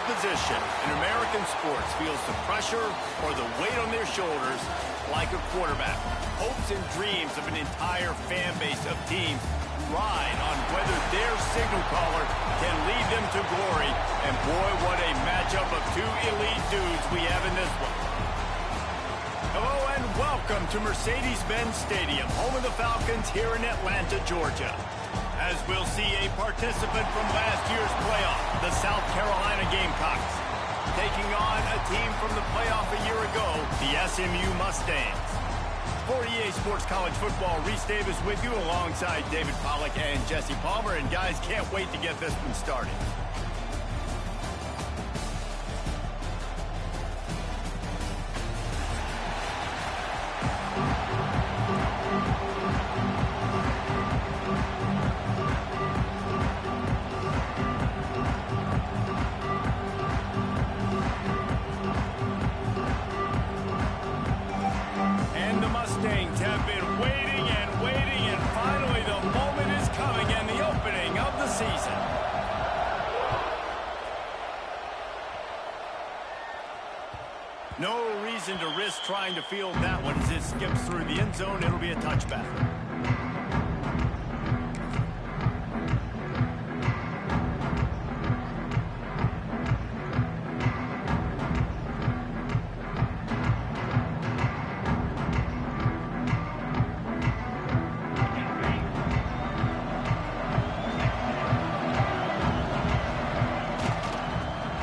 position in American sports feels the pressure or the weight on their shoulders like a quarterback. Hopes and dreams of an entire fan base of teams ride on whether their signal caller can lead them to glory. And boy, what a matchup of two elite dudes we have in this one. Hello and welcome to Mercedes-Benz Stadium, home of the Falcons here in Atlanta, Georgia. As we'll see a participant from last year's playoff, the South Carolina Gamecocks, taking on a team from the playoff a year ago, the SMU Mustangs. For EA Sports College Football, Reese Davis with you alongside David Pollack and Jesse Palmer. And guys, can't wait to get this one started. No reason to risk trying to field that one as it skips through the end zone. It'll be a touchback.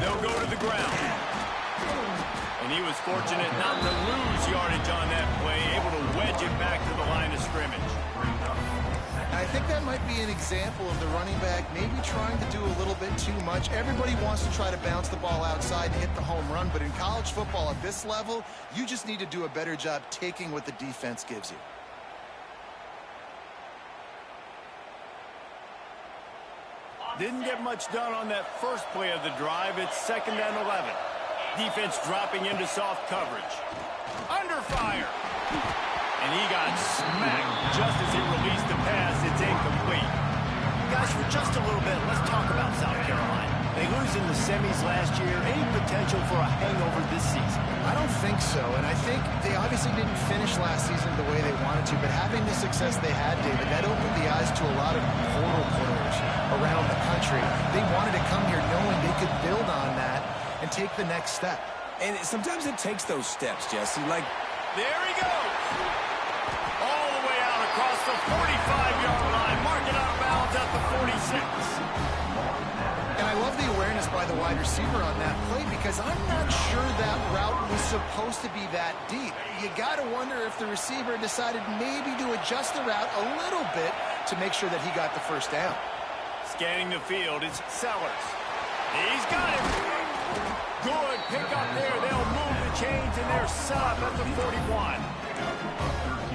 They'll go to the ground. And he was fortunate not to lose yardage on that play, able to wedge it back to the line of scrimmage. I think that might be an example of the running back maybe trying to do a little bit too much. Everybody wants to try to bounce the ball outside and hit the home run, but in college football at this level, you just need to do a better job taking what the defense gives you. Didn't get much done on that first play of the drive. It's 2nd and 11. Defense dropping into soft coverage. Under fire. And he got smacked just as he released the pass. It's incomplete. Guys, for just a little bit, let's talk about South Carolina. They lose in the semis last year. Any potential for a hangover this season? I don't think so, and I think they obviously didn't finish last season the way they wanted to, but having the success they had, David, that opened the eyes to a lot of portal players around the country. They wanted to come here knowing they could build on that and take the next step. And sometimes it takes those steps, Jesse. Like, there he goes. All the way out across the 45-yard line. Mark it out of bounds at the 46. And I love the awareness by the wide receiver on that play because I'm not sure that route was supposed to be that deep. You got to wonder if the receiver decided maybe to adjust the route a little bit to make sure that he got the first down. Scanning the field, it's Sellers. He's got it. Good pick up there. They'll move the chains, and they're set up at the 41.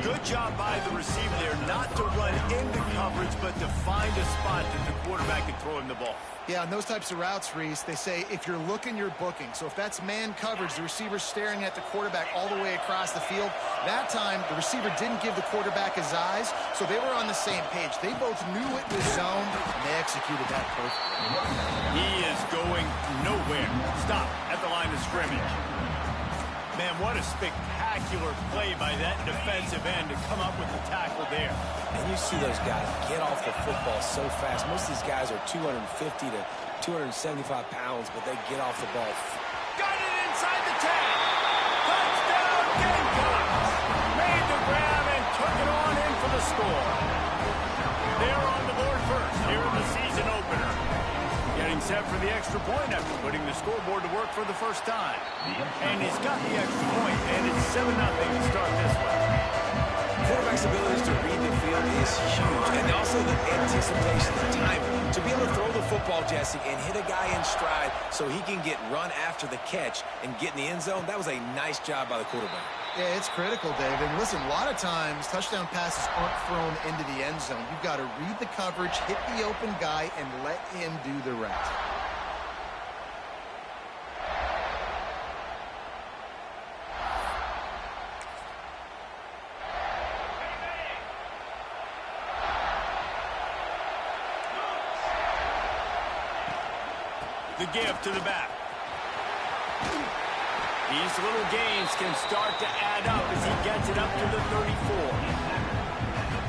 Good job by the receiver there not to run into coverage, but to find a spot that the quarterback can throw him the ball. Yeah, on those types of routes, Reese, they say if you're looking, you're booking. So if that's man coverage, the receiver's staring at the quarterback all the way across the field. That time, the receiver didn't give the quarterback his eyes, so they were on the same page. They both knew it was zoned, and they executed that perfectly. He is going nowhere. Stop at the line of scrimmage. Man, what a spectacular play by that defensive end to come up with the tackle there. and you see those guys get off the football so fast. Most of these guys are 250 to 275 pounds, but they get off the ball. Got it inside the 10. Touchdown, Gamecocks. Made the grab and took it on in for the score. They're on the board first here in the season opener. Getting set for the extra point after putting the scoreboard to work for the first time. And he's got the extra point, and it's 7-0 to start this one. Quarterback's ability to read the field is huge, and also the anticipation, the time to be able to throw the football, Jesse, and hit a guy in stride so he can get run after the catch and get in the end zone. That was a nice job by the quarterback. Yeah, it's critical, Dave. And listen, a lot of times touchdown passes aren't thrown into the end zone. You've got to read the coverage, hit the open guy, and let him do the rest. The give to the back. These little gains can start to add up as he gets it up to the 34.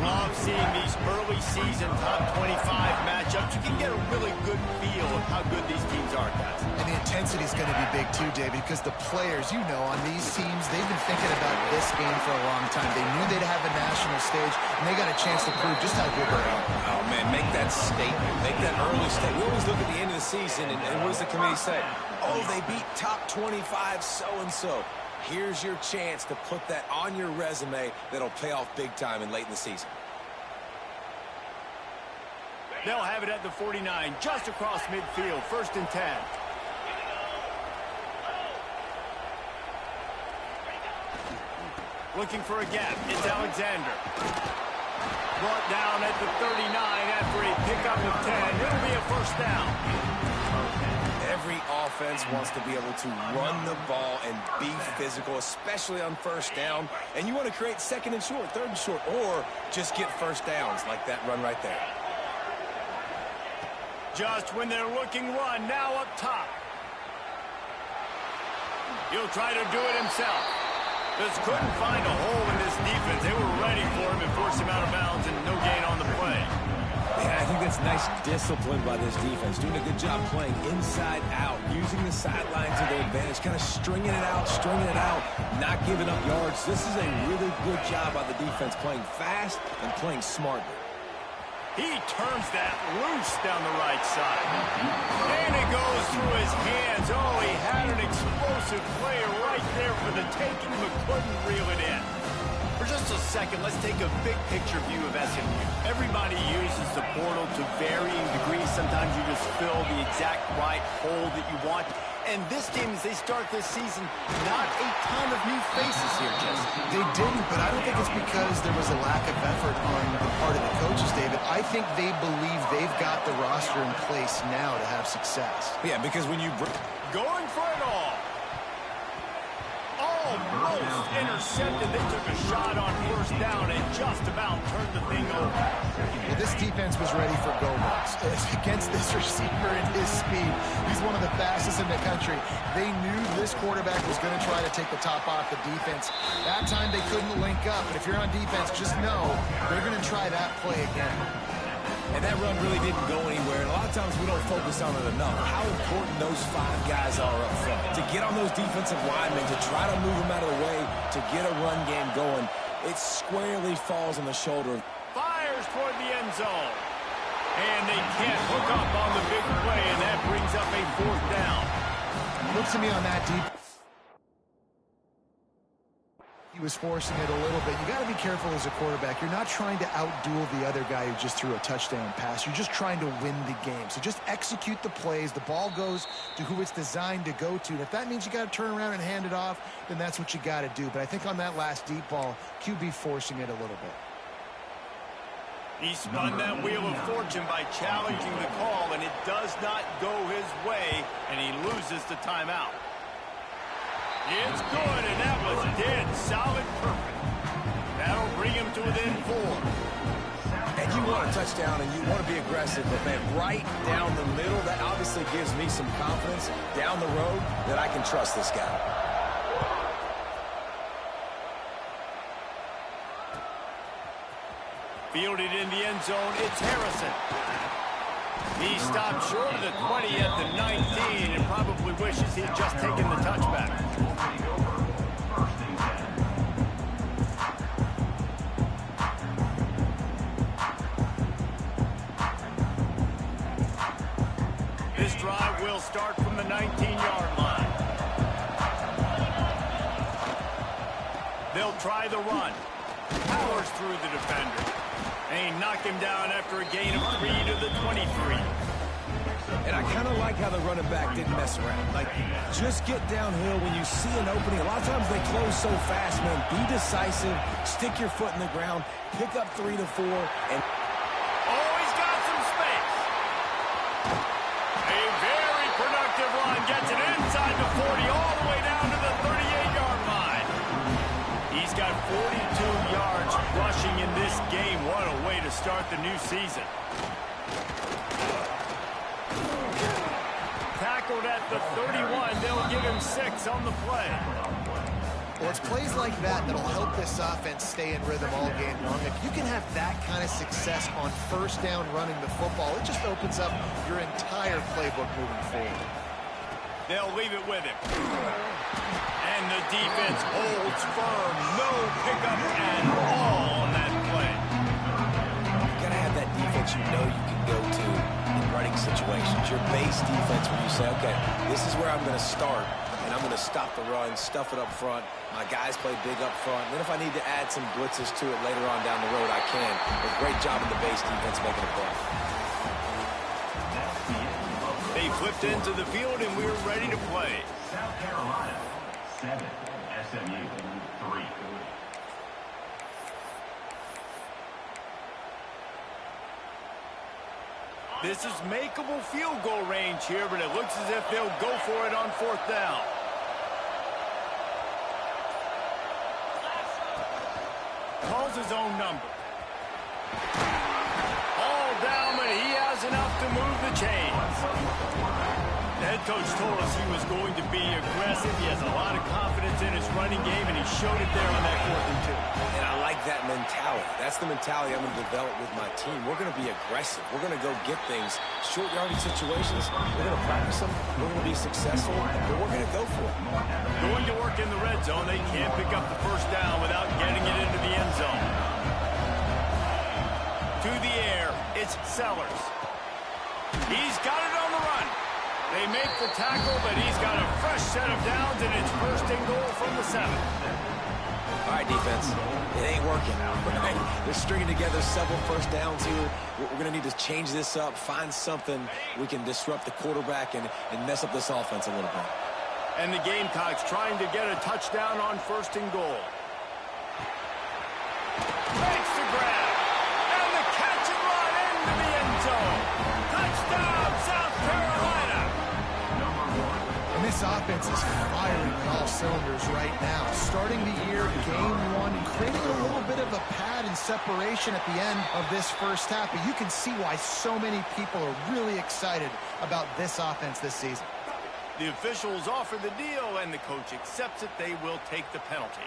Love seeing these early season top 25 matchups. You can get a really good feel of how good these teams are, guys. And the intensity is going to be big too, David, because the players, you know, on these teams, they've been thinking about this game for a long time. They knew they'd have a national stage, and they got a chance to prove just how good they are. Oh, man, make that statement. Make that early statement. We always look at the end of the season, and what does the committee say? Oh, they beat top 25 so-and-so. Here's your chance to put that on your resume that'll pay off big time and late in the season. They'll have it at the 49, just across midfield, 1st and 10. Looking for a gap. It's Alexander. Brought down at the 39 after a pickup of 10. It'll be a 1st down. Every offense wants to be able to run the ball and be physical, especially on 1st down. And you want to create 2nd and short, 3rd and short, or just get 1st downs like that run right there. Just when they're looking run, now up top. He'll try to do it himself. Just couldn't find a hole in this defense. They were ready for him and forced him out of bounds, and no gain on the play. Yeah, I think that's nice discipline by this defense. Doing a good job playing inside out, using the sidelines to their advantage, kind of stringing it out, not giving up yards. This is a really good job by the defense, playing fast and playing smartly. He turns that loose down the right side. And it goes through his hands. Oh, he had an explosive player right there for the taking, but couldn't reel it in. For just a second, let's take a big picture view of SMU. Everybody uses the portal to varying degrees. Sometimes you just fill the exact right hole that you want. And this team, as they start this season, not a ton of new faces here, Jesse. They didn't, but I don't think it's because there was a lack of effort on the part of the coaches, David. I think they believe they've got the roster in place now to have success. Yeah, because when you... Going for it all. Almost intercepted. They took a shot on 1st down and just about turned the thing over. Well, this defense was ready for go-balls. Against this receiver and his speed, he's one of the fastest in the country. They knew this quarterback was going to try to take the top off the defense. That time they couldn't link up, but if you're on defense, just know they're going to try that play again. And that run really didn't go anywhere. And a lot of times we don't focus on it enough. How important those 5 guys are up front. To get on those defensive linemen, to try to move them out of the way, to get a run game going, it squarely falls on the shoulder. Fires toward the end zone. And they can't hook up on the big play, and that brings up a 4th down. Look to me on that deep. He was forcing it a little bit. You got to be careful as a quarterback. You're not trying to outduel the other guy who just threw a touchdown pass. You're just trying to win the game. So just execute the plays. The ball goes to who it's designed to go to. And if that means you got to turn around and hand it off, then that's what you got to do. But I think on that last deep ball, QB forcing it a little bit. He spun that wheel of fortune by challenging the call, and it does not go his way, and he loses the timeout. It's good, and that was dead solid perfect. That'll bring him to within 4. And you want a touchdown, and you want to be aggressive, but, man, right down the middle, that obviously gives me some confidence down the road that I can trust this guy. Fielded in the end zone, it's Harrison. He stopped short of the 20 at the 19 and probably wishes he'd just taken the touchback. This drive will start from the 19-yard line. They'll try the run. Powers through the defender. And he knocked him down after a gain of 3 to the 23. And I kind of like how the running back didn't mess around. Like, just get downhill when you see an opening. A lot of times they close so fast, man. Be decisive, stick your foot in the ground, pick up 3 to 4, and... Oh, he's got some space. A very productive run. Gets it inside the 40, all the way down to the 38-yard line. He's got 42 yards rushing in this game. What a way to start the new season. tackled at the 31. They'll give him 6 on the play. Well, it's plays like that that'll help this offense stay in rhythm all game long. If you can have that kind of success on first down running the football, it just opens up your entire playbook moving forward. They'll leave it with him. And the defense holds firm. No pickup at all on that play. You got to have that defense you know you can go to in running situations. Your base defense where you say, okay, this is where I'm going to start. And I'm going to stop the run, stuff it up front. My guys play big up front. And then if I need to add some blitzes to it later on down the road, I can. But great job in the base defense making a play. They flipped into the field, and we're ready to play. South Carolina, 7, SMU, 3. This is makeable field goal range here, but it looks as if they'll go for it on 4th down. Calls his own number. All down, but he has enough to move the chains. The head coach told us he was going to be aggressive. He has a lot of confidence in his running game, and he showed it there on that 4th and 2. And I like that mentality. That's the mentality I'm going to develop with my team. We're going to be aggressive. We're going to go get things. Short yardage situations, we're going to practice them. We're going to be successful, but we're going to go for it. Going to work in the red zone. They can't pick up the first down without getting it into the end zone. To the air, it's Sellers. He's got it on the run. They make the tackle, but he's got a fresh set of downs, and it's 1st and goal from the 7. All right, defense. It ain't working. Right? They're stringing together several first downs here. We're going to need to change this up, find something we can disrupt the quarterback and mess up this offense a little bit. And the Gamecocks trying to get a touchdown on 1st and goal. Makes the grab. And the catch and run into the end zone. Touchdown, South Carolina. And this offense is firing on all cylinders right now. Starting the year, game 1, creating a little bit of a pad and separation at the end of this first half. But you can see why so many people are really excited about this offense this season. The officials offer the deal, and the coach accepts it. They will take the penalty.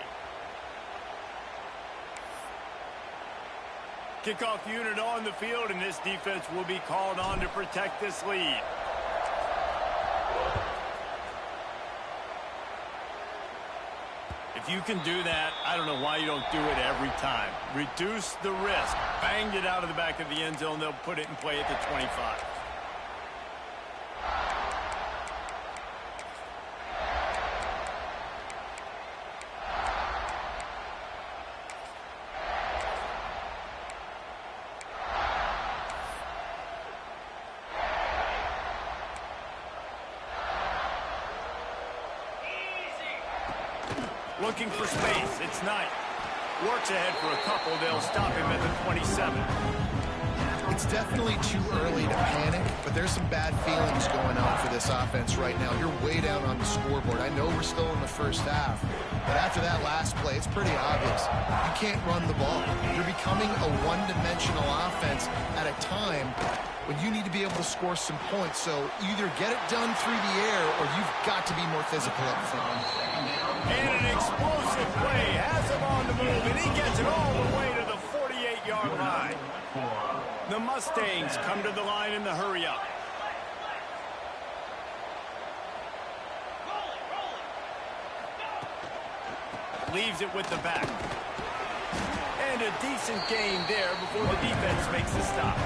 Kickoff unit on the field, and this defense will be called on to protect this lead. If you can do that, I don't know why you don't do it every time. Reduce the risk. Banged it out of the back of the end zone. They'll put it in play at the 25. Looking for space. It's Knight. Works ahead for a couple. They'll stop him at the 27. It's definitely too early to panic, but there's some bad feelings going on for this offense right now. You're way down on the scoreboard. I know we're still in the first half, but after that last play, it's pretty obvious. You can't run the ball. You're becoming a one-dimensional offense at a time when you need to be able to score some points. So either get it done through the air or you've got to be more physical up front. And an explosive play has him on the move, and he gets it all the way to the 48-yard line. The Mustangs come to the line in the hurry-up. Leaves it with the back. And a decent gain there before the defense makes the stop.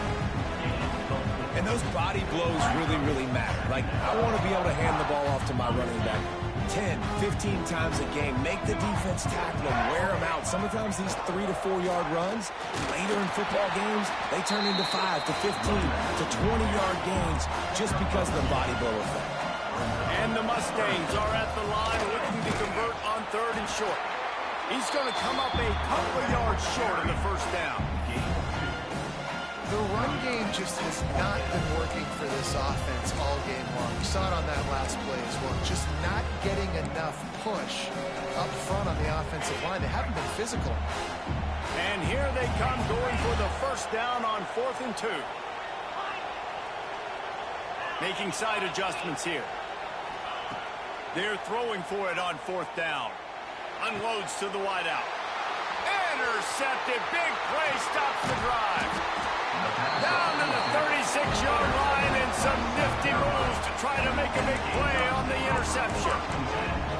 And those body blows really, really matter. Like, I want to be able to hand the ball off to my running back 10, 15 times a game. Make the defense tackle them, wear them out. Sometimes these 3 to 4 yard runs, later in football games, they turn into 5 to 15 to 20-yard gains just because of the body blow effect. And the Mustangs are at the line looking to convert on 3rd and short. He's going to come up a couple of yards short of the first down. The run game just has not been working for this offense all game long. We saw it on that last play as well. Just not getting enough push up front on the offensive line. They haven't been physical. And here they come going for the first down on 4th and 2. Making side adjustments here. They're throwing for it on 4th down. Unloads to the wideout. Intercepted. Big play stops the drive. Down to the 36-yard line and some nifty moves to try to make a big play on the interception.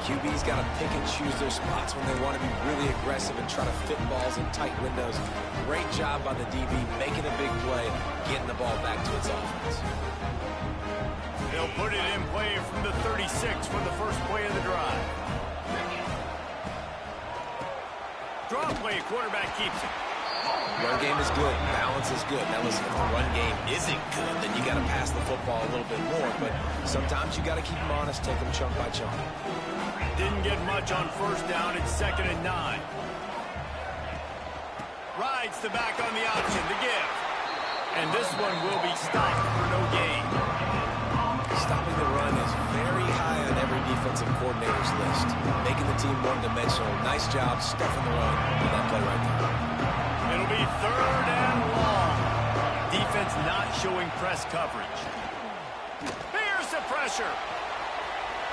QB's got to pick and choose their spots when they want to be really aggressive and try to fit balls in tight windows. Great job by the DB making a big play, getting the ball back to its offense. They'll put it in play from the 36 for the first play of the drive. Draw play, quarterback keeps it. Run game is good. Balance is good. Now listen, if the run game isn't good, then you got to pass the football a little bit more. But sometimes you got to keep them honest, take them chunk by chunk. Didn't get much on 1st down. It's 2nd and 9. Rides the back on the option to give. And this one will be stopped for no gain. Stopping the run is very high on every defensive coordinator's list. Making the team one-dimensional. Nice job stuffing the run with that play right there. It'll be 3rd and long. Defense not showing press coverage. Here's the pressure.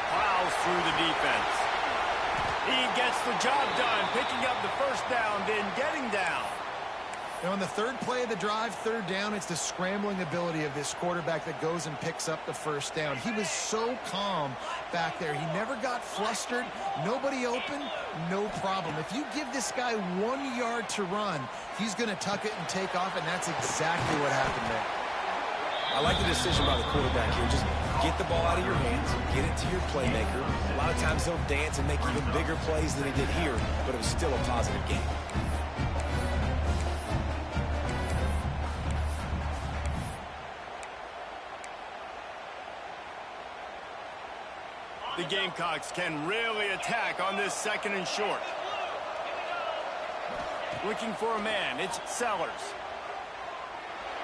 Plows through the defense. He gets the job done, picking up the 1st down, then getting down. And on the 3rd play of the drive, 3rd down, it's the scrambling ability of this quarterback that goes and picks up the 1st down. He was so calm back there. He never got flustered. Nobody open, no problem. If you give this guy 1 yard to run, he's going to tuck it and take off, and that's exactly what happened there. I like the decision by the quarterback here. Just get the ball out of your hands, get it to your playmaker. A lot of times he'll dance and make even bigger plays than he did here, but it was still a positive game. The Gamecocks can really attack on this 2nd and short. Looking for a man, it's Sellers.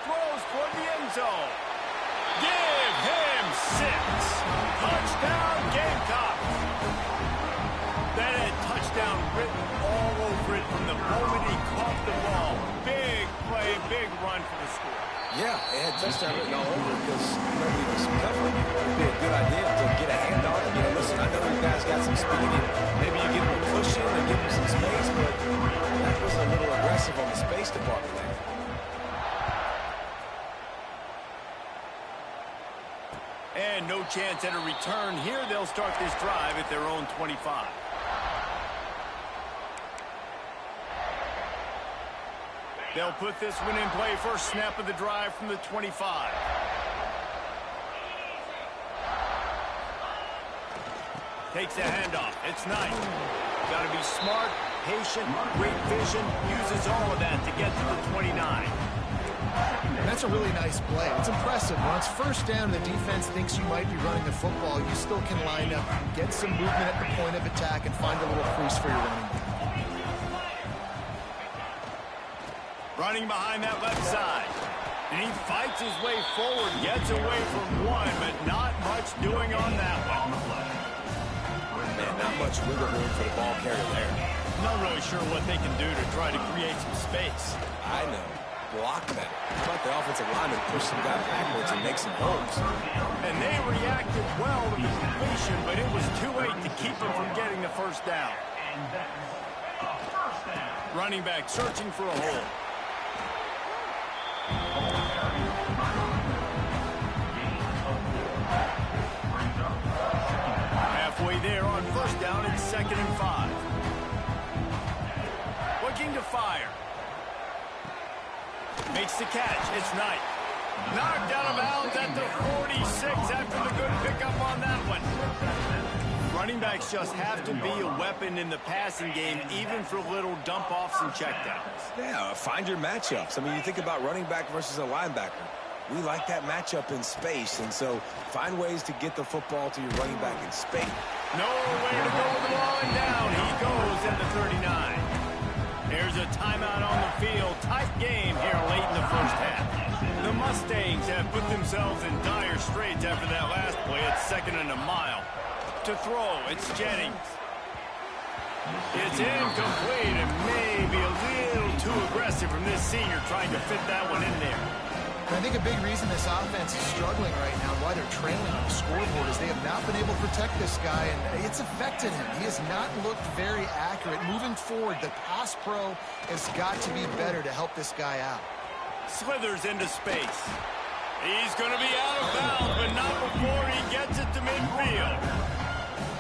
Throws toward the end zone. Give him 6. Touchdown, Gamecocks. That had touchdown written all over it from the moment he caught the ball. Big play, big run for the score. Yeah, it had touchdown written all over it because nobody was covering. It would be a good idea to get a hand on it. You know, listen, I know you guys got some speed, and maybe you give him a push in and give him some space, but that was a little aggressive on the space department there. And no chance at a return here. They'll start this drive at their own 25. They'll put this one in play. First snap of the drive from the 25. Takes a handoff. It's nice. Got to be smart, patient, great vision. Uses all of that to get to the 29. And that's a really nice play. It's impressive. When it's 1st down and the defense thinks you might be running the football, you still can line up, get some movement at the point of attack, and find a little crease for your running back. Running behind that left side. And he fights his way forward, gets away from one, but not much doing on that one. Man, not much wiggle room for the ball carrier there. Not really sure what they can do to try to create some space. I know. Block that. How about the offensive lineman push some guy backwards and make some holes? And they reacted well to the completion, but it was too late to keep him from getting the 1st down. Running back searching for a hole. Halfway there on 1st down, it's 2nd and 5. Looking to fire. Makes the catch. It's Knight. Knocked out of bounds at the 46 after the good pickup on that one. Running backs just have to be a weapon in the passing game, even for little dump-offs and checkdowns. Yeah, find your matchups. I mean, you think about running back versus a linebacker. We like that matchup in space, and so find ways to get the football to your running back in space. Nowhere to go with the ball, and down he goes at the 39. There's a timeout on the field. Tight game here late in the 1st half. The Mustangs have put themselves in dire straits after that last play. It's 2nd and a mile. To throw, it's Jennings. It's incomplete and maybe a little too aggressive from this senior trying to fit that one in there. And I think a big reason this offense is struggling right now, why they're trailing on the scoreboard, is they have not been able to protect this guy, and it's affected him. He has not looked very accurate. Moving forward, the pass pro has got to be better to help this guy out. Slithers into space. He's going to be out of bounds, but not before he gets it to midfield.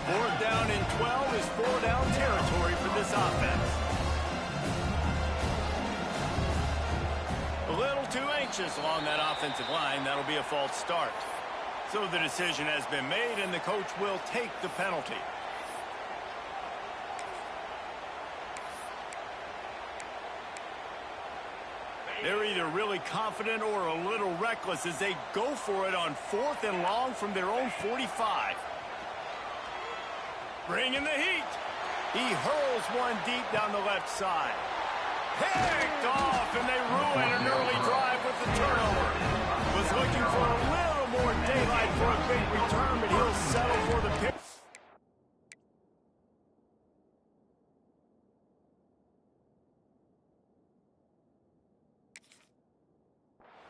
4th down and 12 is 4-down territory for this offense. A little too anxious along that offensive line. That'll be a false start. So the decision has been made, and the coach will take the penalty. They're either really confident or a little reckless as they go for it on 4th and long from their own 45. Bringing the heat. He hurls one deep down the left side. Picked off, and they ruin an early drive with the turnover. Was looking for a little more daylight for a big return, but he'll settle for the pick.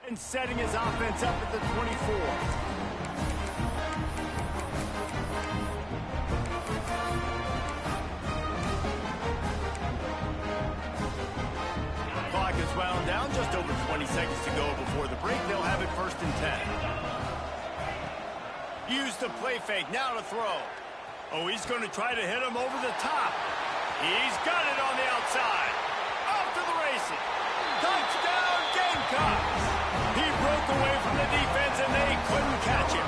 And setting his offense up at the 24. Wound down, just over 20 seconds to go before the break. They'll have it 1st and 10. Use the play fake, now to throw. Oh, he's going to try to hit him over the top. He's got it on the outside. Off to the races. Touchdown, Gamecocks. He broke away from the defense, and they couldn't catch him.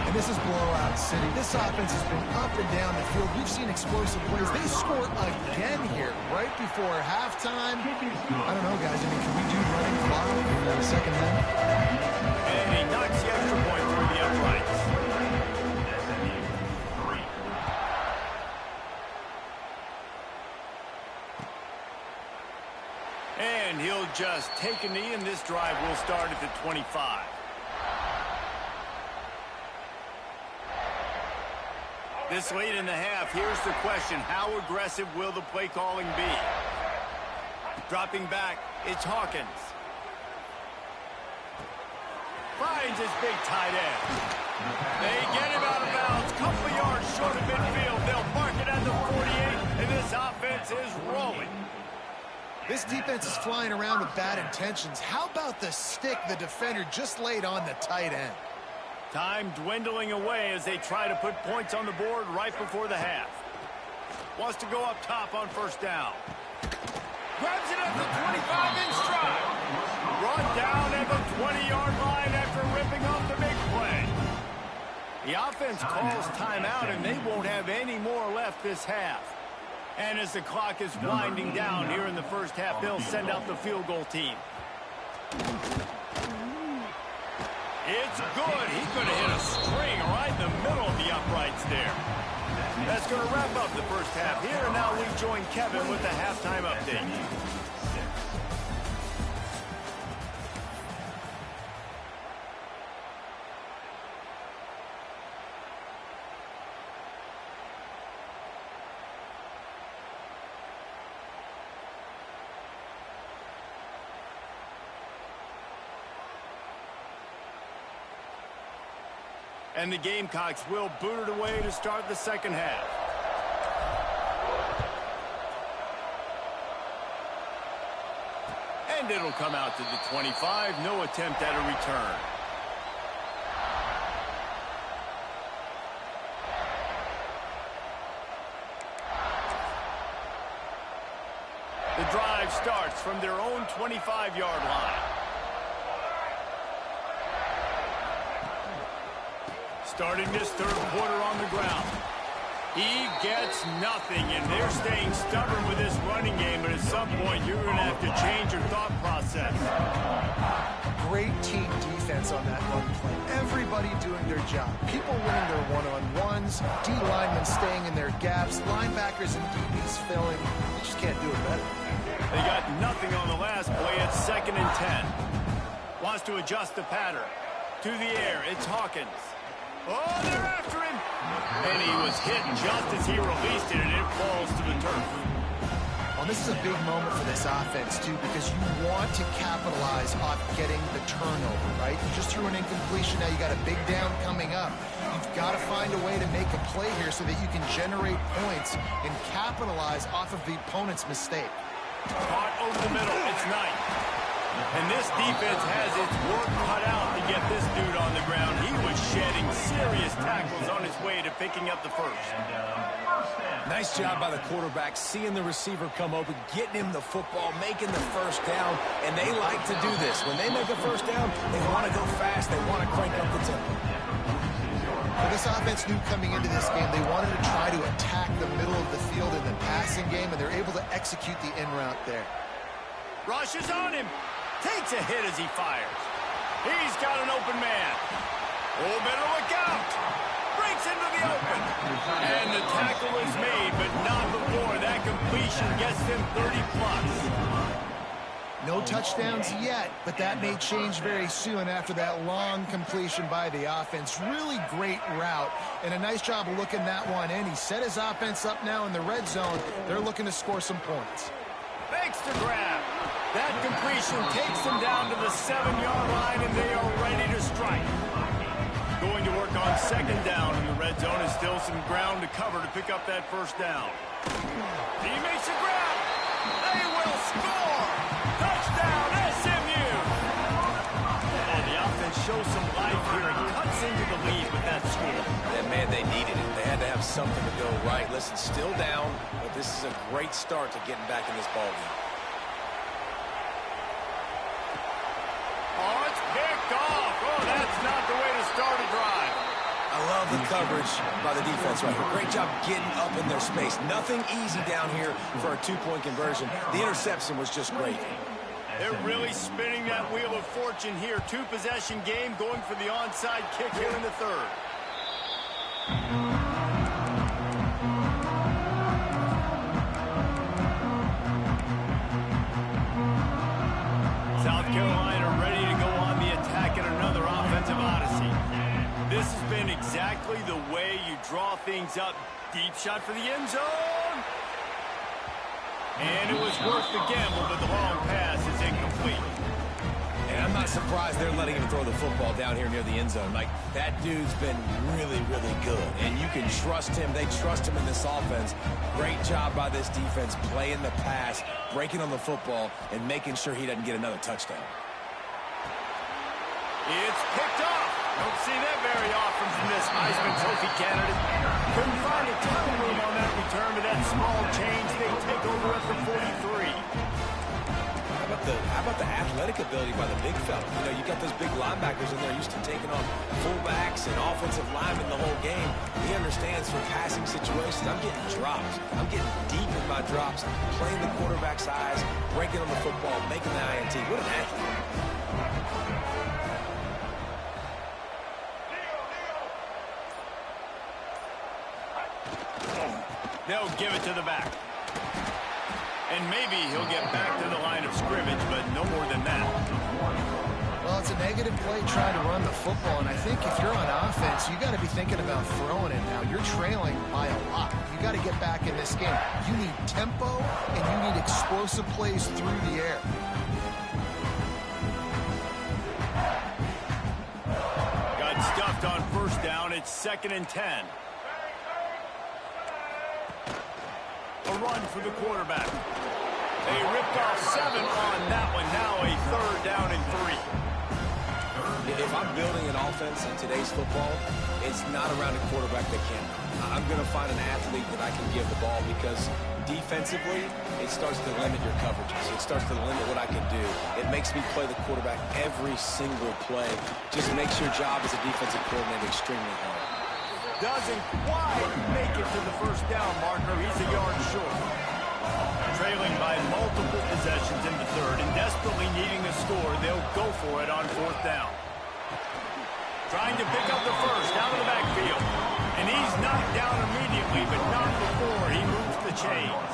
And this is blowout city. This offense has been up and down the field. We've seen explosive plays. They score again here right before halftime. I don't know, guys. I mean, can we do running clock for the second half? And he knocks the extra point through the uprights. And he'll just take a knee, and this drive will start at the 25. This late in the half, here's the question. How aggressive will the play calling be? Dropping back, it's Hawkins. Finds his big tight end. They get him out of bounds. Couple yards short of midfield. They'll mark it at the 48, and this offense is rolling. This defense is flying around with bad intentions. How about the stick the defender just laid on the tight end? Time dwindling away as they try to put points on the board right before the half. Wants to go up top on 1st down. Grabs it at the 25 in stride. Brought down at the 20-yard line after ripping off the big play. The offense calls timeout, and they won't have any more left this half. And as the clock is winding down here in the 1st half, they'll send out the field goal team. It's good. He's going to hit a string right in the middle of the uprights there. That's going to wrap up the 1st half here, and now we join Kevin with the halftime update. And the Gamecocks will boot it away to start the 2nd half. And it'll come out to the 25. No attempt at a return. The drive starts from their own 25-yard line. Starting this 3rd quarter on the ground. He gets nothing, and they're staying stubborn with this running game, but at some point you're going to have to change your thought process. Great team defense on that run play. Everybody doing their job. People winning their one-on-ones, D linemen staying in their gaps, linebackers and DBs filling. You just can't do it better. They got nothing on the last play. It's 2nd and 10. Wants to adjust the pattern. To the air, it's Hawkins. Oh, they're after him. And he was hit just as he released it, and it falls to the turf. On This is a big moment for this offense, too, because you want to capitalize off getting the turnover, right? You just threw an incompletion. Now you got a big down coming up. You've got to find a way to make a play here so that you can generate points and capitalize off of the opponent's mistake. Caught over the middle. It's Knight. And this defense has its work cut out to get this dude on the ground. He was shedding serious tackles on his way to picking up the first. Nice job by the quarterback, seeing the receiver come open, getting him the football, making the first down, and they like to do this. When they make a first down, they want to go fast, they want to crank up the tempo. Well, this offense knew coming into this game they wanted to try to attack the middle of the field in the passing game, and they're able to execute the in route there. Rush is on him. Takes a hit as he fires. He's got an open man. Oh, better look out. Breaks into the open. And the tackle is made, but not before that completion gets them 30+. No touchdowns yet, but that may change very soon after that long completion by the offense. Really great route, and a nice job of looking that one in. He set his offense up now in the red zone. They're looking to score some points. Fakes the grab. That completion takes them down to the 7-yard line, and they are ready to strike. Going to work on second down in the red zone is still some ground to cover to pick up that first down. He makes a grab. They will score. Touchdown, SMU. And the offense shows some life here and cuts into the lead with that score. And, man, they needed it. They had to have something to go right. Listen, still down, but this is a great start to getting back in this ballgame. Oh, it's picked off. Oh, that's not the way to start a drive. I love the coverage by the defense right here. Great job getting up in their space. Nothing easy down here for a two-point conversion. The interception was just great. They're really spinning that wheel of fortune here. Two-possession game going for the onside kick here in the third. South Carolina ready to go on the attack in another offensive odyssey. This has been exactly the way you draw things up. Deep shot for the end zone. And it was worth the gamble, but the long pass is incomplete. And I'm not surprised they're letting him throw the football down here near the end zone. Like, that dude's been really, really good. And you can trust him. They trust him in this offense. Great job by this defense playing the pass, breaking on the football, and making sure he doesn't get another touchdown. It's picked off. Don't see that very often from this Heisman Trophy candidate. Couldn't find a ton of room on that return, but that small change, they take over at the 43. How about the athletic ability by the big fella? You know, you got those big linebackers in there used to taking on fullbacks and offensive linemen the whole game. He understands for passing situations, I'm getting drops. I'm getting deep in my drops, playing the quarterback's eyes, breaking on the football, making the INT. What an athlete. They'll give it to the back. And maybe he'll get back to the line of scrimmage, but no more than that. Well, it's a negative play trying to run the football, and I think if you're on offense, you got to be thinking about throwing it now. You're trailing by a lot. You got to get back in this game. You need tempo, and you need explosive plays through the air. Got stuffed on first down. It's 2nd and 10. A run for the quarterback. They ripped off 7 on that one. Now a 3rd down and 3. If I'm building an offense in today's football, it's not around a quarterback that can. I'm going to find an athlete that I can give the ball because defensively, it starts to limit your coverages. It starts to limit what I can do. It makes me play the quarterback every single play. Just makes your job as a defensive coordinator extremely hard. Doesn't quite make it to the first down marker. He's a yard short. Trailing by multiple possessions in the third and desperately needing a score, they'll go for it on 4th down. Trying to pick up the first out of the backfield. And he's knocked down immediately, but not before he moves the chains.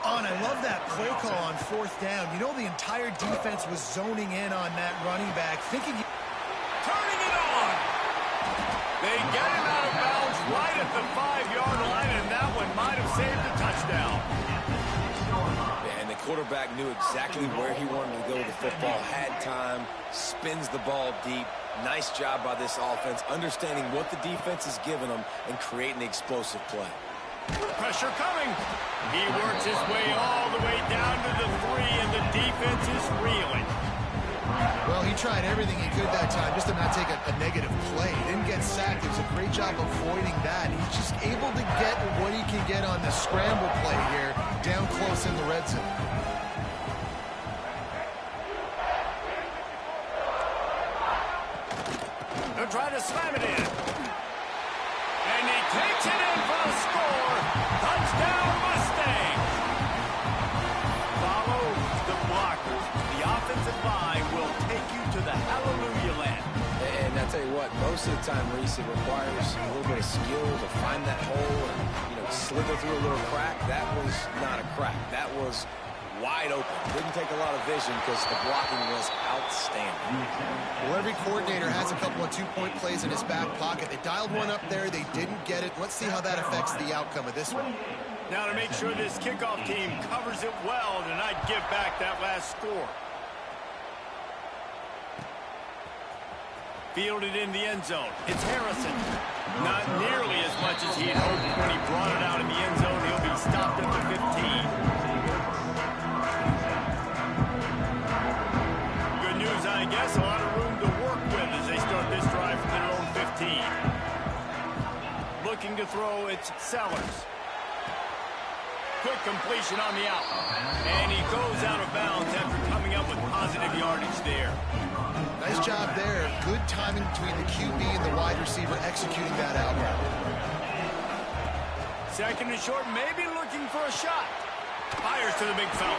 And I love that play call on 4th down. You know, the entire defense was zoning in on that running back, thinking... Turning it on! They get him out of bounds right at the 5-yard line, and that one might have saved a touchdown. quarterback knew exactly where he wanted to go with the football, had time, spins the ball deep. Nice job by this offense, understanding what the defense is giving them and creating the explosive play. Pressure coming. He works his way all the way down to the 3, and the defense is reeling. Well, he tried everything he could that time just to not take a negative play. He didn't get sacked. It was a great job avoiding that. He's just able to get what he can get on the scramble play here down close in the red zone. They'll try to slam it in. And he takes it in for the score. Touchdown, Mustangs. Follow the blockers. The offensive line will take you to the hallelujah land. And I tell you what, most of the time, Reese, it requires a little bit of skill to find that hole and, slither through a little crack. That was not a crack. That was wide open. Didn't take a lot of vision because the blocking was outstanding. Well, every coordinator has a couple of two-point plays in his back pocket. They dialed one up there. They didn't get it. Let's see how that affects the outcome of this one. Now to make sure this kickoff team covers it well to not give back that last score. Fielded in the end zone. It's Harrison. Not nearly as much as he had hoped when he brought it out in the end zone. He'll be stopped at the 15. Good news, I guess. A lot of room to work with as they start this drive from their own 15. Looking to throw, it's Sellers. Quick completion on the out. And he goes out of bounds after coming up with positive yardage there. Nice job there. Good timing between the QB and the wide receiver executing that out. Second and short, maybe looking for a shot. Fires to the big fella.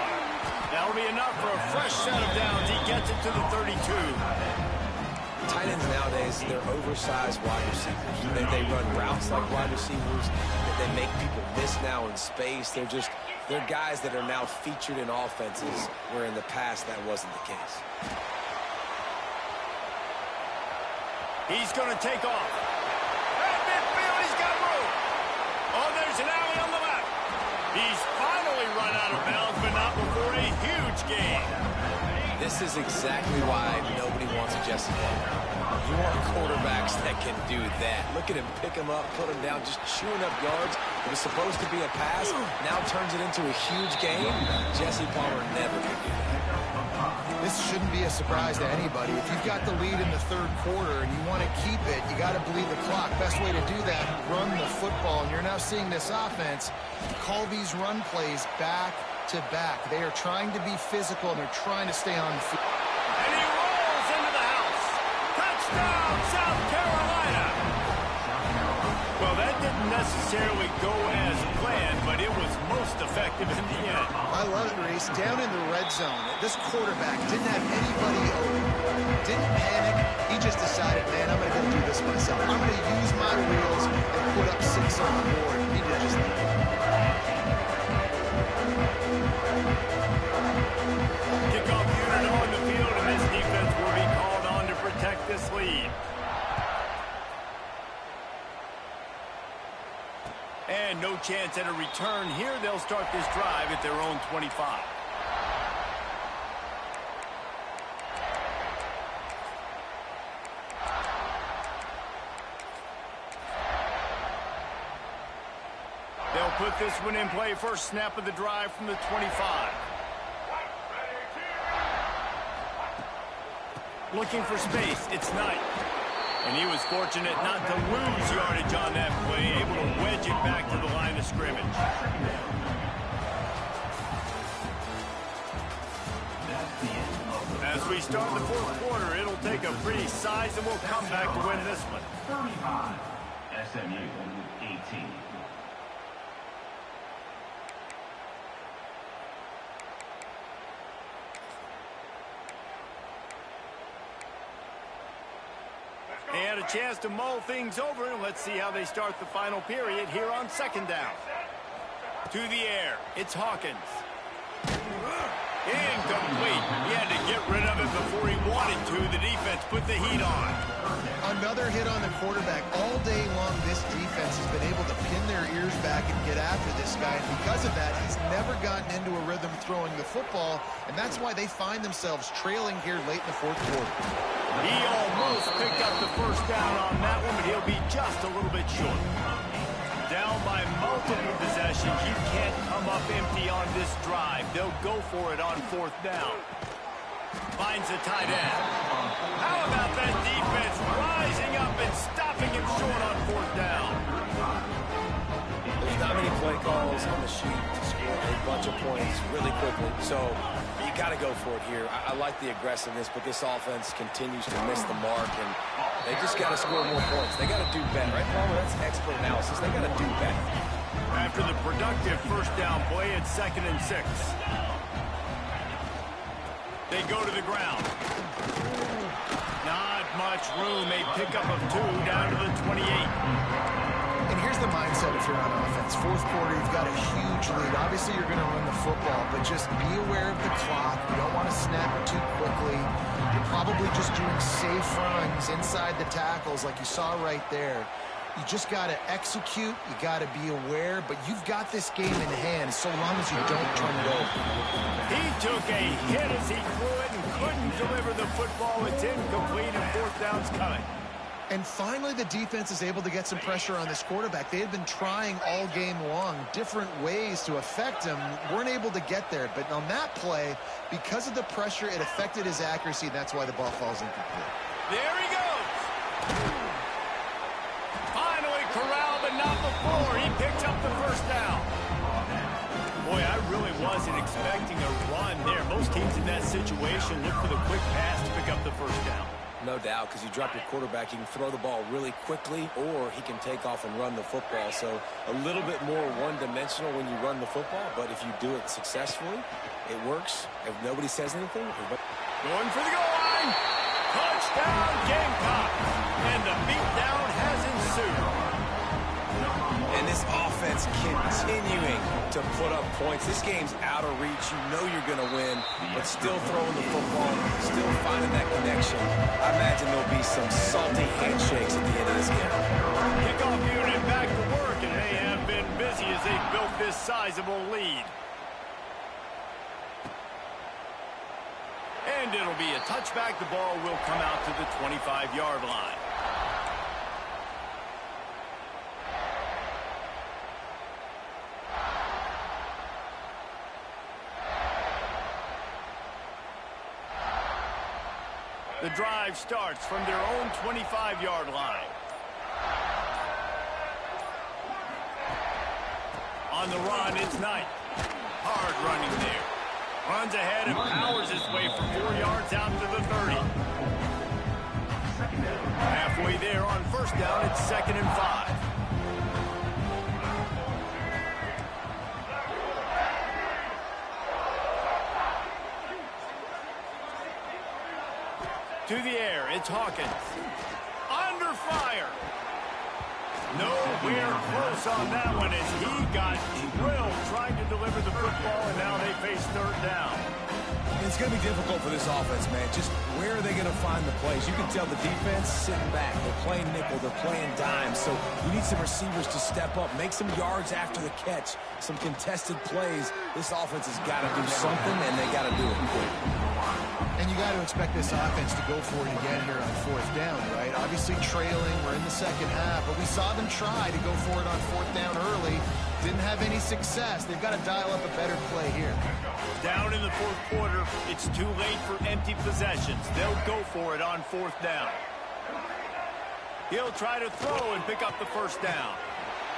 That'll be enough for a fresh set of downs. He gets it to the 32. Tight ends nowadays, they're oversized wide receivers. They run routes like wide receivers. They make people miss now in space. They're guys that are now featured in offenses where in the past that wasn't the case. He's going to take off. At midfield, he's got room. Oh, there's an alley on the left. He's finally run out of bounds, but not before a huge gain. This is exactly why nobody wants a Jesse Palmer. You want quarterbacks that can do that. Look at him, pick him up, put him down, just chewing up yards. It was supposed to be a pass, now turns it into a huge gain. Jesse Palmer never could do that. This shouldn't be a surprise to anybody. If you've got the lead in the third quarter and you want to keep it, you got to bleed the clock. Best way to do that, run the football. And you're now seeing this offense call these run plays back to back. They are trying to be physical, and they're trying to stay on the field. And he rolls into the house. Touchdown, South Carolina. Well, that didn't necessarily go as planned, but it was most effective in the end. I love it, Reese. Down in the red zone, this quarterback didn't have anybody open, didn't panic. He just decided, man, I'm going to go do this myself. I'm going to use my wheels and put up 6 on the board. He did just that. Kickoff unit on the field, and this defense will be called on to protect this lead. And no chance at a return here. They'll start this drive at their own 25. They'll put this one in play. First snap of the drive from the 25. Looking for space. It's Knight. And he was fortunate not to lose yardage on that play, able to wedge it back to the line of scrimmage. As we start the fourth quarter, it'll take a pretty sizable comeback to win this one. 35, SMU 18. They had a chance to mull things over, and let's see how they start the final period here on second down. To the air, it's Hawkins. Incomplete. He had to get rid of it before he wanted to. The defense put the heat on. Another hit on the quarterback. All day long, this defense has been able to pin their ears back and get after this guy. And because of that, he's never gotten into a rhythm throwing the football. And that's why they find themselves trailing here late in the fourth quarter. He almost picked up the first down on that one, but he'll be just a little bit short. Down by multiple possessions. You can't come up empty on this drive. They'll go for it on fourth down. Finds a tight end. How about that defense rising up and stopping him short on fourth down? There's not many play calls on the sheet to score a bunch of points really quickly. So you got to go for it here. I like the aggressiveness, but this offense continues to miss the mark, and they just got to score more points. They got to do better, right, Palmer? That's expert analysis. They got to do better. After the productive first down play, it's 2nd and 6. They go to the ground. Not much room. A pickup of 2 down to the 28. And here's the mindset if you're on offense. Fourth quarter, you've got a huge lead. Obviously, you're going to run the football, but just be aware of the clock. You don't want to snap it too quickly. You're probably just doing safe runs inside the tackles like you saw right there. You just got to execute. You got to be aware, but you've got this game in hand so long as you don't turn it over. He took a hit as he threw it and couldn't deliver the football. It's incomplete and fourth down's coming. And finally, the defense is able to get some pressure on this quarterback. They had been trying all game long different ways to affect him. Weren't able to get there. But on that play, because of the pressure, it affected his accuracy. And that's why the ball falls incomplete. There he goes. Finally corralled, but not before. He picked up the first down. Boy, I really wasn't expecting a run there. Most teams in that situation look for the quick pass to pick up the first down. No doubt, because you drop your quarterback, you can throw the ball really quickly, or he can take off and run the football. So a little bit more one-dimensional when you run the football, but if you do it successfully, it works. If nobody says anything, going for the goal line. Touchdown, Gamecocks. And the beatdown has ensued. And this offense continuing to put up points. This game's out of reach. You know you're going to win, but still throwing the football, still finding that connection. I imagine there'll be some salty handshakes at the end of this game. Kickoff unit back to work, and they have been busy as they built this sizable lead. And it'll be a touchback. The ball will come out to the 25-yard line. The drive starts from their own 25-yard line. On the run, it's Knight. Hard running there. Runs ahead and powers his way for 4 yards out to the 30. Halfway there on first down, it's 2nd and 5. To the air, it's Hawkins. Under fire. Nowhere close on that one as he got drilled trying to deliver the football, and now they face third down. It's going to be difficult for this offense, man. Just where are they going to find the plays? You can tell the defense sitting back. They're playing nickel. They're playing dime. So you need some receivers to step up, make some yards after the catch, some contested plays. This offense has got to do something, and they got to do it quick. And you got to expect this offense to go for it again here on fourth down, right? Obviously trailing, we're in the second half, but we saw them try to go for it on fourth down early. Didn't have any success. They've got to dial up a better play here. Down in the fourth quarter, it's too late for empty possessions. They'll go for it on fourth down. He'll try to throw and pick up the first down.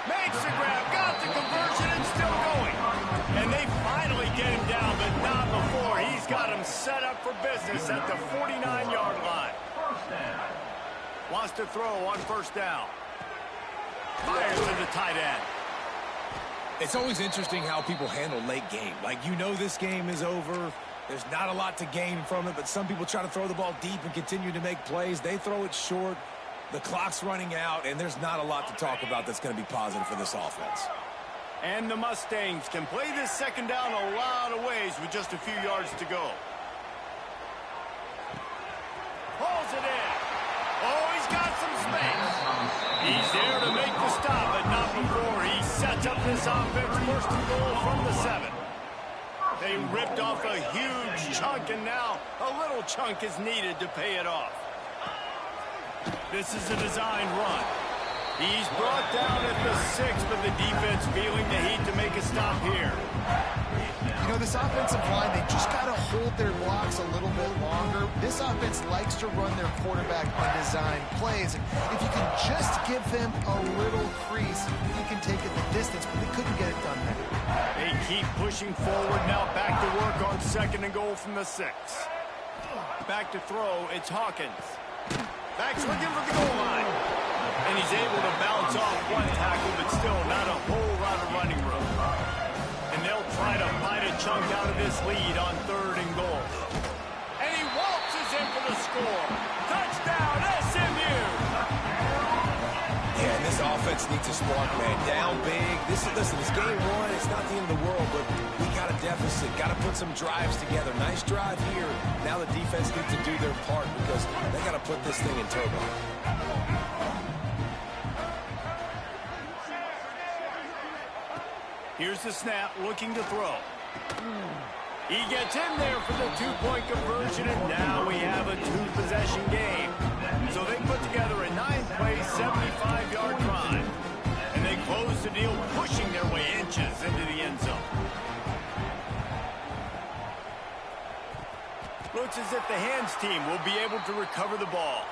Makes the grab, got the conversion, and still going. And they finally get him down, but not before. He's got him set up for business at the 49-yard line. Wants to throw on first down. Fires to the tight end. It's always interesting how people handle late game. Like, you know this game is over. There's not a lot to gain from it, but some people try to throw the ball deep and continue to make plays. They throw it short. The clock's running out, and there's not a lot to talk about that's going to be positive for this offense. And the Mustangs can play this second down a lot of ways with just a few yards to go. this offense first and goal from the 7. They ripped off a huge chunk, and now a little chunk is needed to pay it off. This is a designed run. He's brought down at the 6, but the defense feeling the heat to make a stop here. You know, this offensive line, they just got to hold their blocks a little bit longer. This offense likes to run their quarterback on designed plays. And if you can just give them a little crease, you can take it the distance, but they couldn't get it done there. They keep pushing forward. Now back to work on 2nd and goal from the 6. Back to throw. It's Hawkins. Back's looking for the goal line. And he's able to bounce off one tackle, but still not a whole lot of running room. And they'll try to bite a chunk out of this lead on 3rd and goal. And he waltzes in for the score. Touchdown, SMU! Yeah, and this offense needs a spark, man. Down big. Listen, it's game 1. It's not the end of the world, but we got a deficit. Got to put some drives together. Nice drive here. Now the defense needs to do their part because they got to put this thing in turbo. Here's the snap, looking to throw. He gets in there for the 2-point conversion, and now we have a 2-possession game. So they put together a 9-play, 75-yard drive. And they close the deal, pushing their way inches into the end zone. Looks as if the hands team will be able to recover the ball.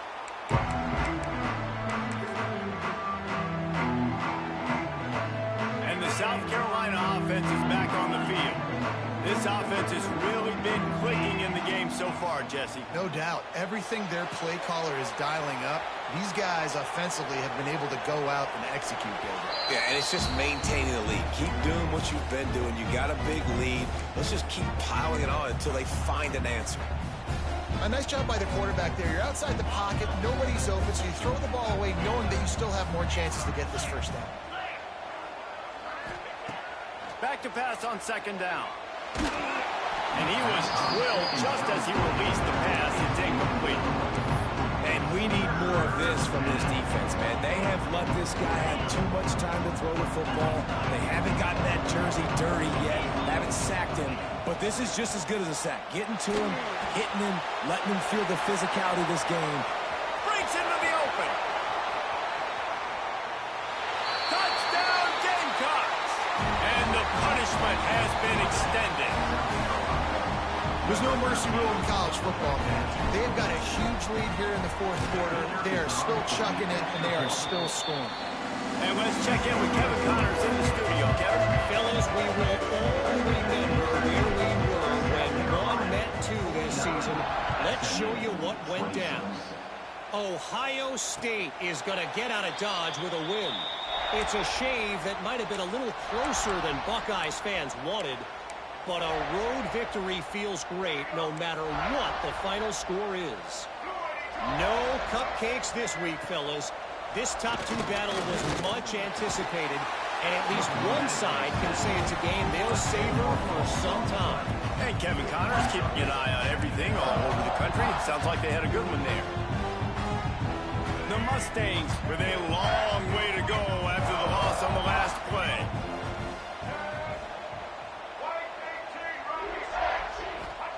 South Carolina offense is back on the field. This offense has really been clicking in the game so far, Jesse. No doubt. Everything their play caller is dialing up, these guys offensively have been able to go out and execute, David. Yeah, and it's just maintaining the lead. Keep doing what you've been doing. You got a big lead. Let's just keep piling it on until they find an answer. A nice job by the quarterback there. You're outside the pocket. Nobody's open, so you throw the ball away knowing that you still have more chances to get this first down. Back to pass on 2nd down. And he was drilled just as he released the pass. It's incomplete. And we need more of this from this defense, man. They have let this guy have too much time to throw the football. They haven't gotten that jersey dirty yet. Haven't sacked him. But this is just as good as a sack. Getting to him, hitting him, letting him feel the physicality of this game. Breaks into the open. Touchdown, Gamecocks! And the punishment has been extended. There's no mercy rule in college football, man. They have got a huge lead here in the 4th quarter. They are still chucking it, and they are still scoring. And let's check in with Kevin Connors in the studio. Kevin? Fellas, we will all remember where we were when 1 met 2 this season. Let's show you what went down. Ohio State is going to get out of Dodge with a win. It's a shave that might have been a little closer than Buckeyes fans wanted, but a road victory feels great no matter what the final score is. No cupcakes this week, fellas. This top 2 battle was much anticipated, and at least one side can say it's a game they'll savor for some time. Hey, Kevin Connors keeping an eye on everything all over the country. It sounds like they had a good one there. The Mustangs with a long way to go after the loss on the last play.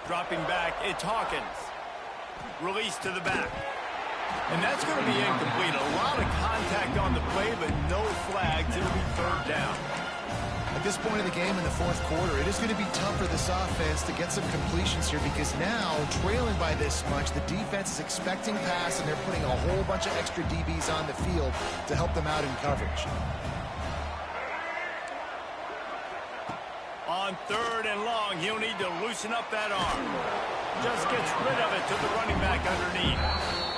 Dropping back, it's Hawkins. Release to the back. And that's going to be incomplete. A lot of contact on the play, but no flags. It'll be 3rd down. At this point of the game in the 4th quarter, it is going to be tough for this offense to get some completions here because now, trailing by this much, the defense is expecting pass, and they're putting a whole bunch of extra DBs on the field to help them out in coverage. On 3rd and long, he'll need to loosen up that arm. Just gets rid of it to the running back underneath.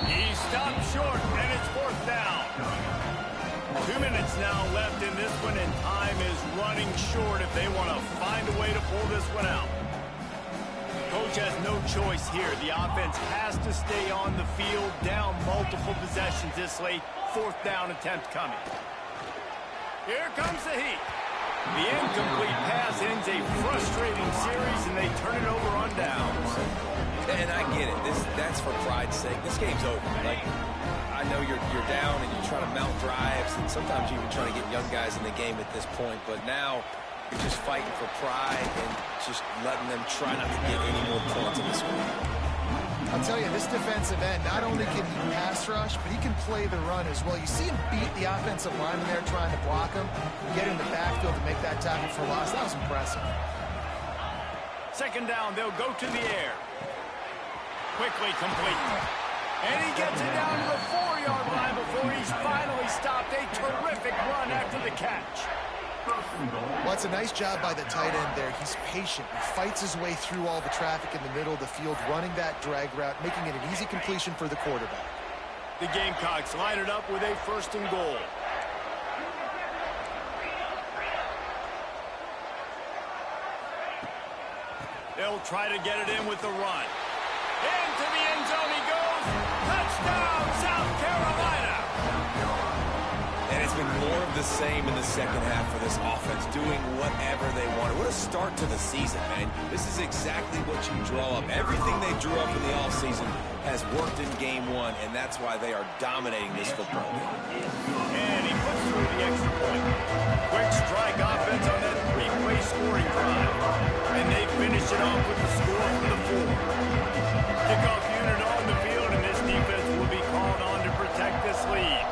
He stopped short, and it's 4th down. 2 minutes now left in this one, and time is running short if they want to find a way to pull this one out. Coach has no choice here. The offense has to stay on the field, down multiple possessions this late. 4th down attempt coming. Here comes the heat. The incomplete pass ends a frustrating series, and they turn it over on downs. And I get it. That's for pride's sake. This game's over. Like, I know you're down and you're trying to mount drives, and sometimes you're even trying to get young guys in the game at this point. But now you're just fighting for pride and just letting them try not to get any more points in this one. I'll tell you, this defensive end, not only can he pass rush, but he can play the run as well. You see him beat the offensive lineman there trying to block him, get in the backfield to make that tackle for loss. That was impressive. Second down, they'll go to the air. Quickly complete. And he gets it down to the 4-yard line before he's finally stopped. A terrific run after the catch. Well, it's a nice job by the tight end there. He's patient. He fights his way through all the traffic in the middle of the field, running that drag route, making it an easy completion for the quarterback. The Gamecocks line it up with a 1st and goal. They'll try to get it in with the run. Into the end zone he goes. Touchdown, South Carolina. And it's been more of the same in the second half for this offense, doing whatever they wanted. What a start to the season, man. This is exactly what you draw up. Everything they drew up in the offseason has worked in game 1, and that's why they are dominating this football game. And he puts through the extra point. Quick strike offense on that 3-play scoring drive. And they finish it off with the score from the 4. Kickoff unit on the field, and this defense will be called on to protect this lead.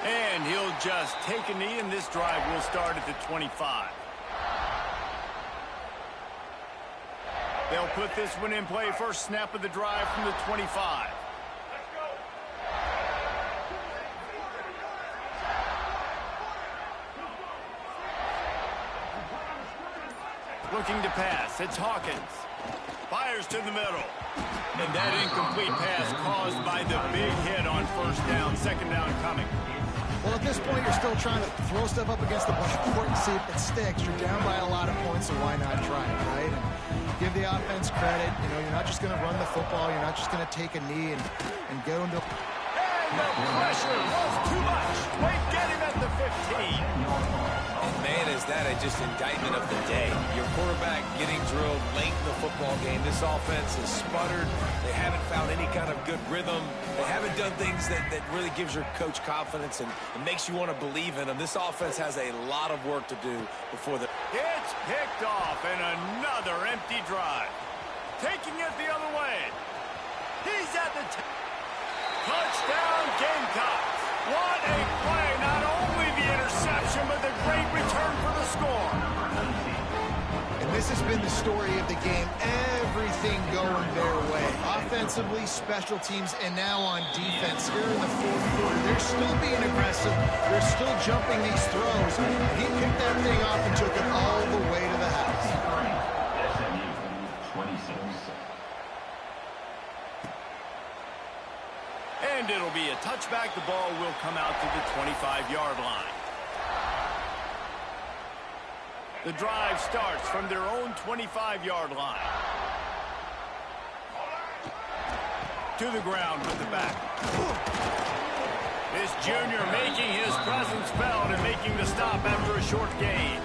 And he'll just take a knee, and this drive will start at the 25. They'll put this one in play. First snap of the drive from the 25. Looking to pass. It's Hawkins. Fires to the middle. And that incomplete pass caused by the big hit on 1st down. 2nd down coming. Well, at this point, you're still trying to throw stuff up against the blackboard and see if it sticks. You're down by a lot of points, so why not try it, right? And give the offense credit. You know, you're not just going to run the football. You're not just going to take a knee and go into... And the pressure was too much. Wait, get him at the 15. And man, is that just indictment of the day. Your quarterback getting drilled late in the football game. This offense has sputtered. They haven't found any kind of good rhythm. They haven't done things that really gives your coach confidence and makes you want to believe in them. This offense has a lot of work to do before the... It's picked off, and another empty drive. Taking it the other way. He's at the... Touchdown, Gamecocks. What a play. Not only the interception, but the great return for the score. And this has been the story of the game. Everything going their way. Offensively, special teams, and now on defense here in the 4th quarter. They're still being aggressive. They're still jumping these throws. And he picked that thing off and took it all the way to the house. SMU 26. And it'll be a touchback. The ball will come out to the 25-yard line. The drive starts from their own 25-yard line. To the ground with the back. This junior making his presence felt and making the stop after a short gain.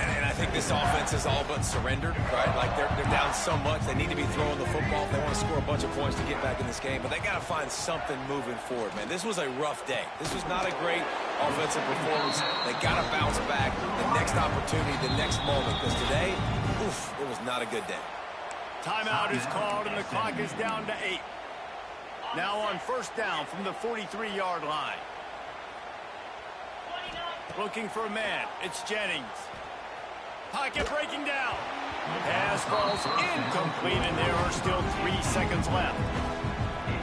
And I think this offense is all but surrendered, right? Like they're down so much. They need to be throwing the football if they want to score a bunch of points to get back in this game. But they got to find something moving forward, man. This was a rough day. This was not a great offensive performance. They got to bounce back the next opportunity, the next moment. Because today, oof, it was not a good day. Timeout is called, and the clock is down to 8. Now on 1st down from the 43-yard line. Looking for a man. It's Jennings. Pocket breaking down. Pass falls incomplete, and there are still 3 seconds left.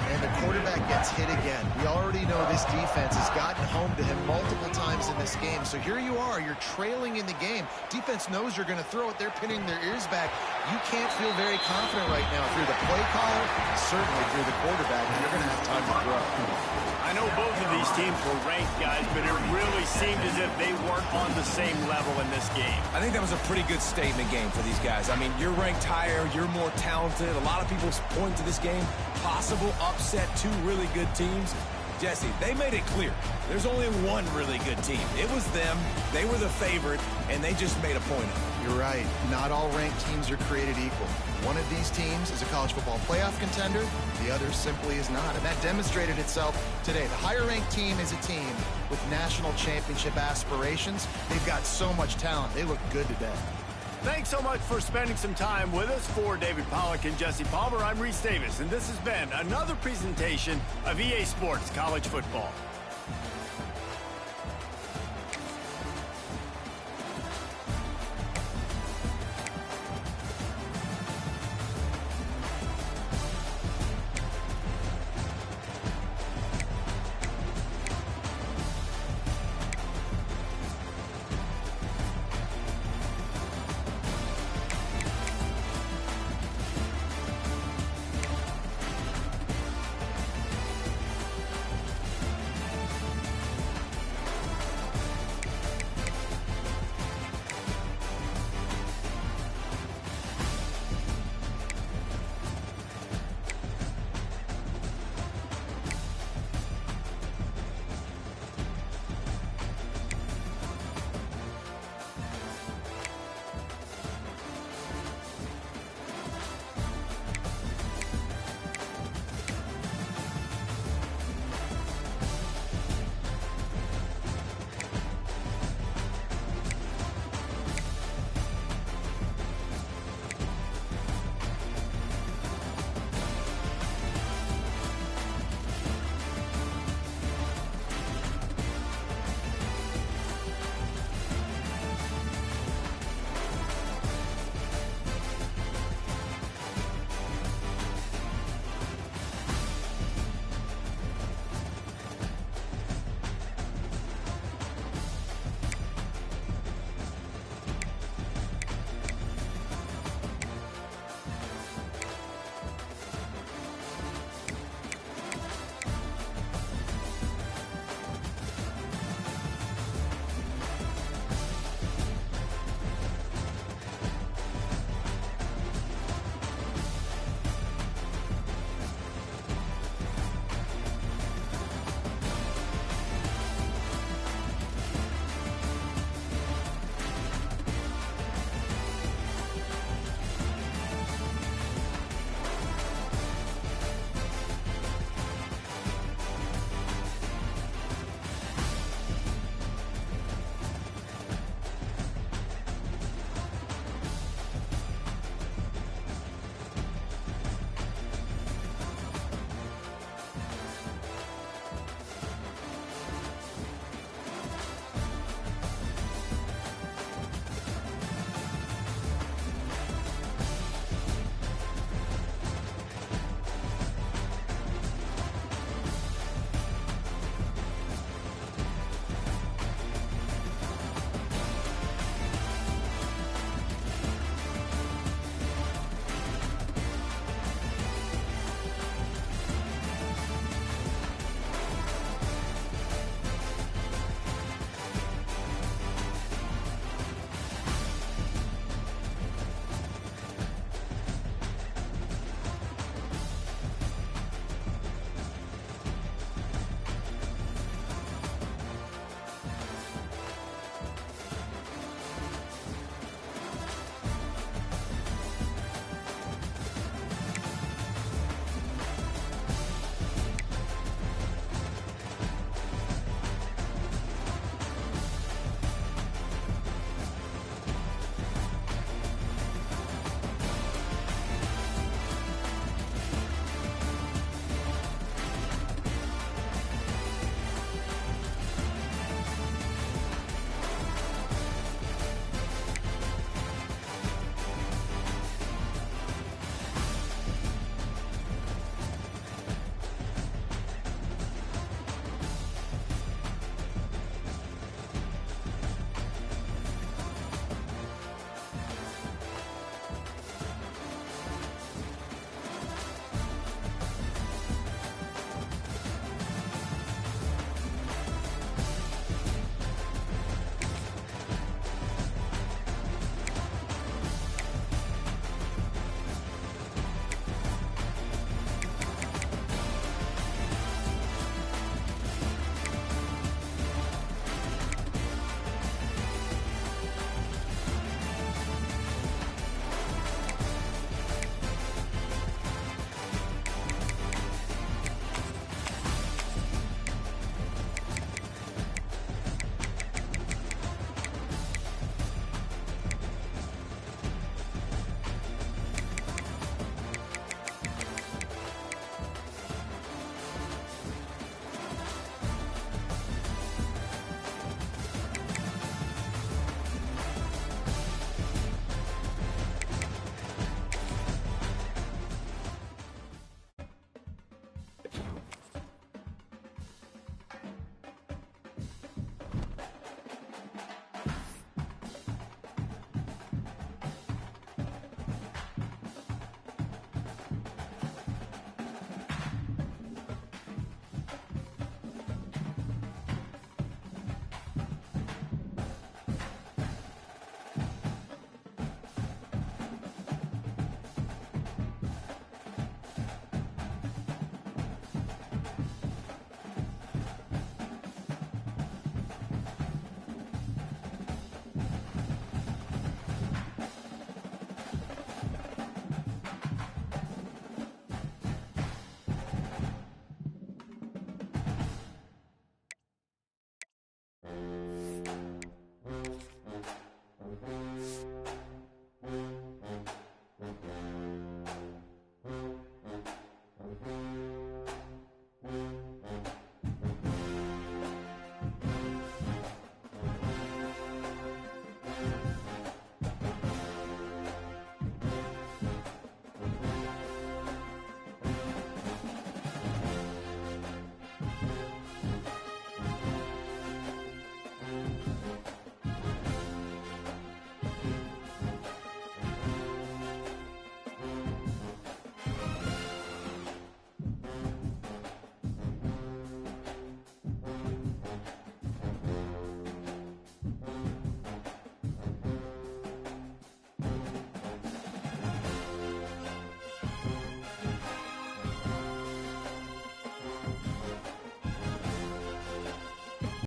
And the quarterback gets hit again. We already know this defense has gotten home to him multiple times in this game. So here you are. You're trailing in the game. Defense knows you're going to throw it. They're pinning their ears back. You can't feel very confident right now through the play caller, certainly through the quarterback. You're going to have time to throw. I know both of these teams were ranked, guys, but it really seemed as if they weren't on the same level in this game. I think that was a pretty good statement game for these guys. I mean, you're ranked higher, you're more talented. A lot of people point to this game, possible upset, 2 really good teams. Jesse, they made it clear. There's only one really good team. It was them. They were the favorite, and they just made a point of it. You're right. Not all ranked teams are created equal. One of these teams is a college football playoff contender. The other simply is not. And that demonstrated itself today. The higher-ranked team is a team with national championship aspirations. They've got so much talent. They look good today. Thanks so much for spending some time with us. For David Pollack and Jesse Palmer, I'm Reese Davis, and this has been another presentation of EA Sports College Football.